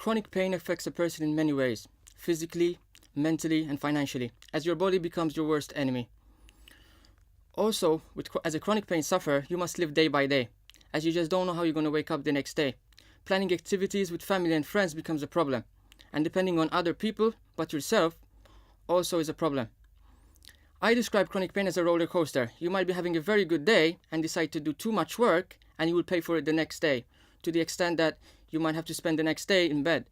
Chronic pain affects a person in many ways, physically, mentally, and financially, as your body becomes your worst enemy. Also, as a chronic pain sufferer, you must live day by day, as you just don't know how you're going to wake up the next day. Planning activities with family and friends becomes a problem, and depending on other people but yourself also is a problem. I describe chronic pain as a roller coaster. You might be having a very good day and decide to do too much work, and you will pay for it the next day, to the extent that you might have to spend the next day in bed.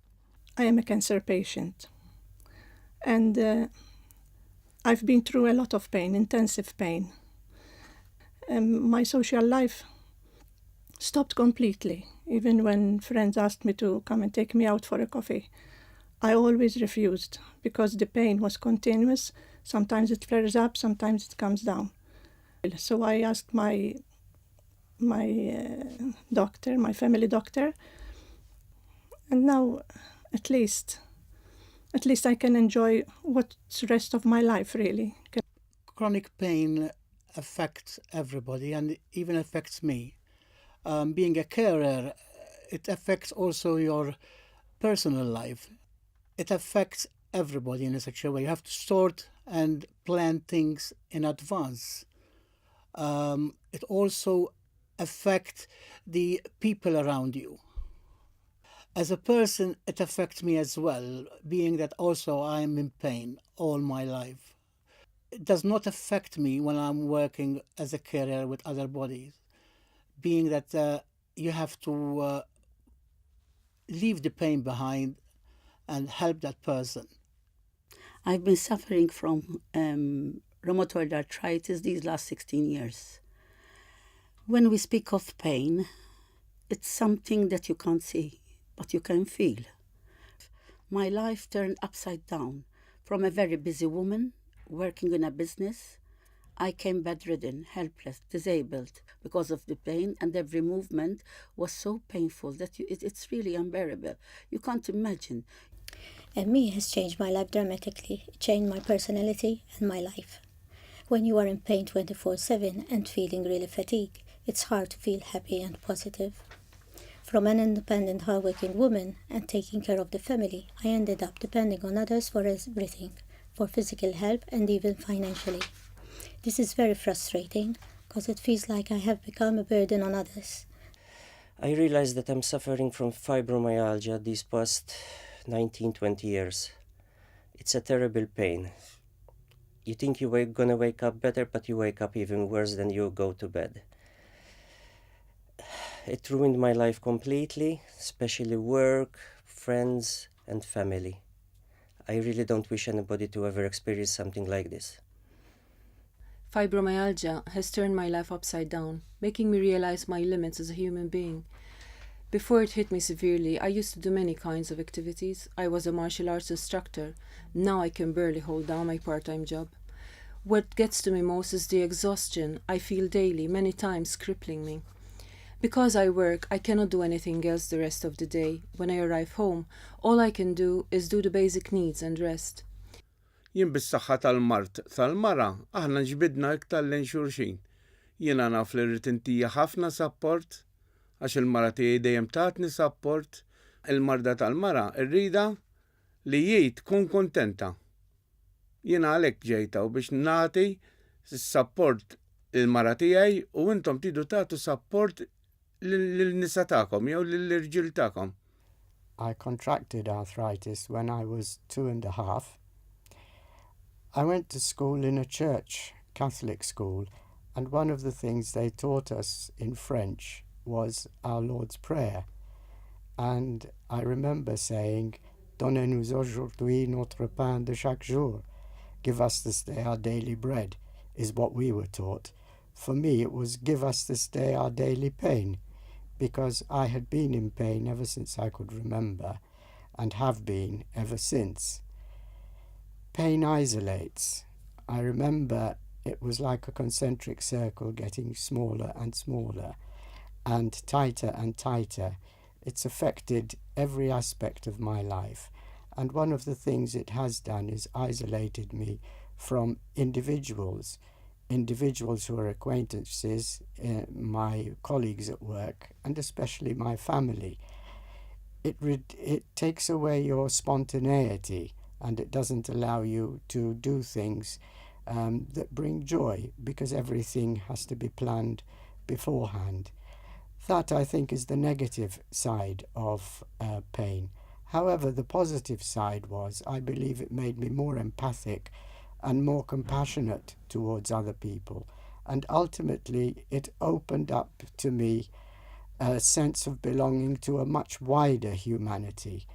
I am a cancer patient, and I've been through a lot of pain, intensive pain. My social life stopped completely. Even when friends asked me to come and take me out for a coffee, I always refused because the pain was continuous. Sometimes it flares up, sometimes it comes down. So I asked my doctor, my family doctor, and now at least I can enjoy what's the rest of my life, really. Chronic pain affects everybody and even affects me. Being a carer, it affects also your personal life. It affects everybody in such a way. You have to sort and plan things in advance. It also affects the people around you. As a person, it affects me as well, being that also I am in pain all my life. It does not affect me when I'm working as a carer with other bodies, being that you have to leave the pain behind and help that person. I've been suffering from rheumatoid arthritis these last 16 years. When we speak of pain, it's something that you can't see, but you can feel. My life turned upside down. From a very busy woman, working in a business, I came bedridden, helpless, disabled because of the pain, and every movement was so painful that it's really unbearable. You can't imagine. And me has changed my life dramatically. It changed my personality and my life. When you are in pain 24/7 and feeling really fatigued, it's hard to feel happy and positive. From an independent, hardworking woman and taking care of the family, I ended up depending on others for everything, for physical help and even financially. This is very frustrating because it feels like I have become a burden on others. I realize that I'm suffering from fibromyalgia these past 19-20 years. It's a terrible pain. You think you're gonna wake up better, but you wake up even worse than you go to bed. It ruined my life completely, especially work, friends, and family. I really don't wish anybody to ever experience something like this. Fibromyalgia has turned my life upside down, making me realize my limits as a human being. Before it hit me severely, I used to do many kinds of activities. I was a martial arts instructor. Now I can barely hold down my part-time job. What gets to me most is the exhaustion I feel daily, many times crippling me. Because I work, I cannot do anything else the rest of the day. When I arrive home, all I can do is do the basic needs and rest. Jien bis-saħħa tal-mart tal-mara aħna ġbidna iktar lejn xulxin. Jiena naf li rrid intija ħafna sapport għax il-mara tiegħi dejjem tatni sapport. Il-marda tal-mara rrida li jgħid tkun kontenta. Jiena għalhekk ġejta u biex nagħti s-sapport il-mara tiegħi u intom tridu tagħtu sapport lin-nisa tagħkom jew lill-irġiel tagħkom. I contracted arthritis when I was 2.5. I went to school in a church, Catholic school, and one of the things they taught us in French was our Lord's Prayer. And I remember saying, Donnez-nous aujourd'hui notre pain de chaque jour. Give us this day our daily bread, is what we were taught. For me, it was give us this day our daily pain, because I had been in pain ever since I could remember, and have been ever since. Pain isolates. I remember it was like a concentric circle getting smaller and smaller and tighter. It's affected every aspect of my life. And one of the things it has done is isolated me from individuals who are acquaintances, my colleagues at work, and especially my family. it takes away your spontaneity, and it doesn't allow you to do things that bring joy, because everything has to be planned beforehand. That, I think, is the negative side of pain. However, the positive side was, I believe it made me more empathic and more compassionate towards other people. And ultimately, it opened up to me a sense of belonging to a much wider humanity.